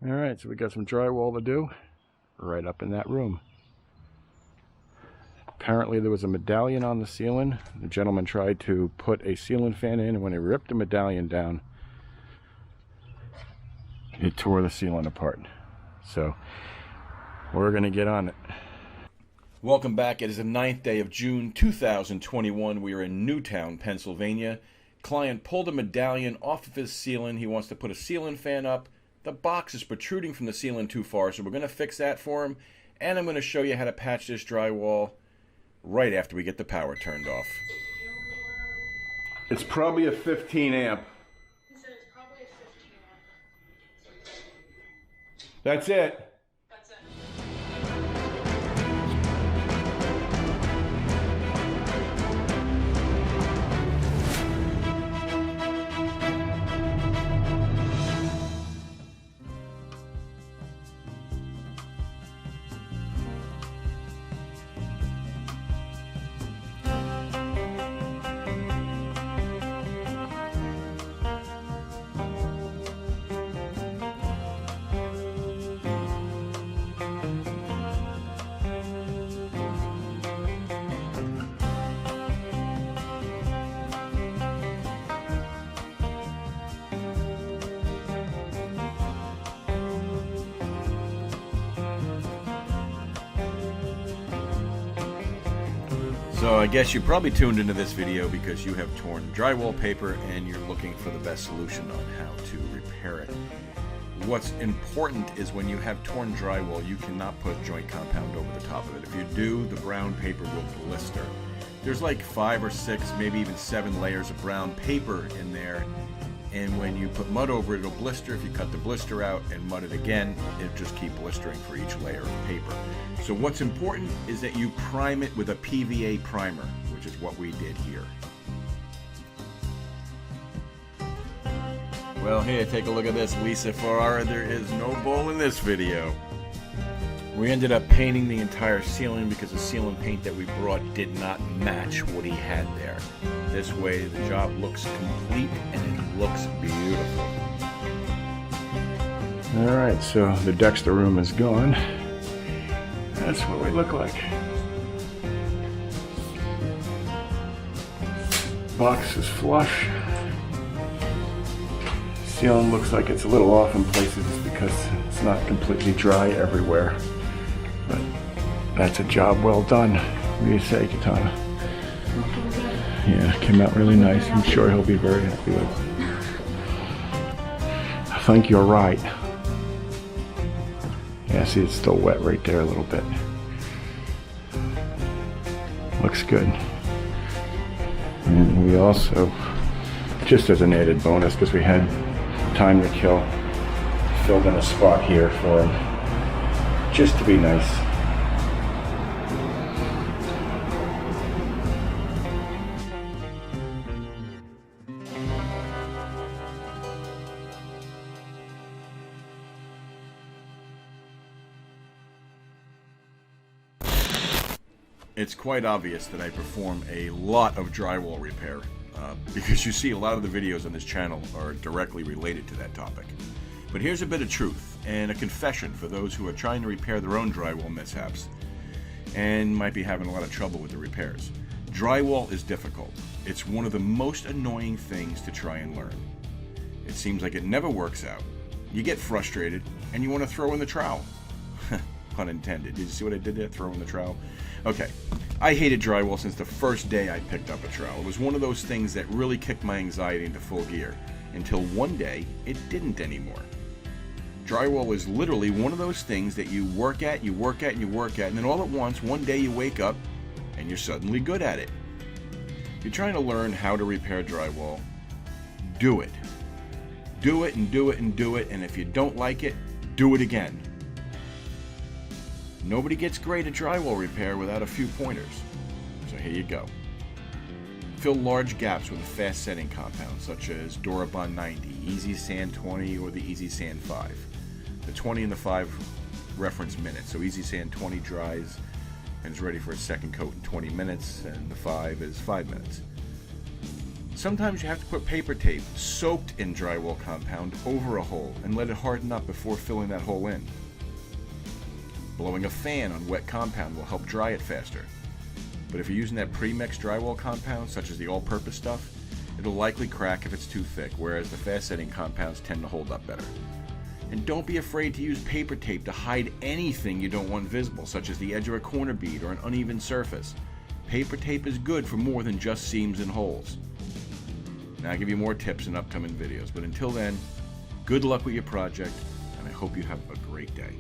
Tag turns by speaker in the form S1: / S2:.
S1: Alright, so we got some drywall to do right up in that room. Apparently there was a medallion on the ceiling. The gentleman tried to put a ceiling fan in, and when he ripped the medallion down, it tore the ceiling apart. So we're going to get on it.
S2: Welcome back. It is the 9th day of June 2021. We are in Newtown, Pennsylvania. Client pulled a medallion off of his ceiling. He wants to put a ceiling fan up. The box is protruding from the ceiling too far, so we're going to fix that for him. And I'm going to show you how to patch this drywall right after we get the power turned off.
S1: It's probably a 15 amp.
S3: He said it's probably a 15 amp.
S1: That's it.
S3: That's it.
S2: So I guess you probably tuned into this video because you have torn drywall paper and you're looking for the best solution on how to repair it. What's important is when you have torn drywall, you cannot put joint compound over the top of it. If you do, the brown paper will blister. There's like 5 or 6, maybe even 7 layers of brown paper in there, and when you put mud over it, it'll blister. If you cut the blister out and mud it again, it'll just keep blistering for each layer of paper. So what's important is that you prime it with a PVA primer, which is what we did here. Well, here, take a look at this, Lisa Farrar. There is no bull in this video. We ended up painting the entire ceiling because the ceiling paint that we brought did not match what he had there. This way the job looks complete and it looks beautiful.
S1: Alright, so the Dexter room is gone. That's what we look like. Box is flush. Ceiling looks like it's a little off in places because it's not completely dry everywhere. But that's a job well done. What do you say, Katana? Yeah, came out really nice. I'm sure he'll be very happy with it. I think you're right. Yeah, see, it's still wet right there a little bit. Looks good. And we also, just as an added bonus, because we had time to kill, filled in a spot here for him, just to be nice.
S2: It's quite obvious that I perform a lot of drywall repair because you see a lot of the videos on this channel are directly related to that topic. But here's a bit of truth and a confession for those who are trying to repair their own drywall mishaps and might be having a lot of trouble with the repairs. Drywall is difficult. It's one of the most annoying things to try and learn. It seems like it never works out. You get frustrated and you want to throw in the trowel. Pun intended. Did you see what I did there? Throw in the trowel? Okay. I hated drywall since the first day I picked up a trowel. It was one of those things that really kicked my anxiety into full gear. Until one day, it didn't anymore. Drywall is literally one of those things that you work at, you work at, and you work at, and then all at once, one day you wake up, and you're suddenly good at it. If you're trying to learn how to repair drywall, do it. Do it and do it and do it, and if you don't like it, do it again. Nobody gets great at drywall repair without a few pointers. So here you go. Fill large gaps with a fast setting compound such as Durabond 90, Easy Sand 20, or the Easy Sand 5. The 20 and the 5 reference minutes. So Easy Sand 20 dries and is ready for a second coat in 20 minutes, and the 5 is 5 minutes. Sometimes you have to put paper tape soaked in drywall compound over a hole and let it harden up before filling that hole in. Blowing a fan on wet compound will help dry it faster. But if you're using that pre-mixed drywall compound, such as the all-purpose stuff, it'll likely crack if it's too thick, whereas the fast-setting compounds tend to hold up better. And don't be afraid to use paper tape to hide anything you don't want visible, such as the edge of a corner bead or an uneven surface. Paper tape is good for more than just seams and holes. Now I'll give you more tips in upcoming videos, but until then, good luck with your project, and I hope you have a great day.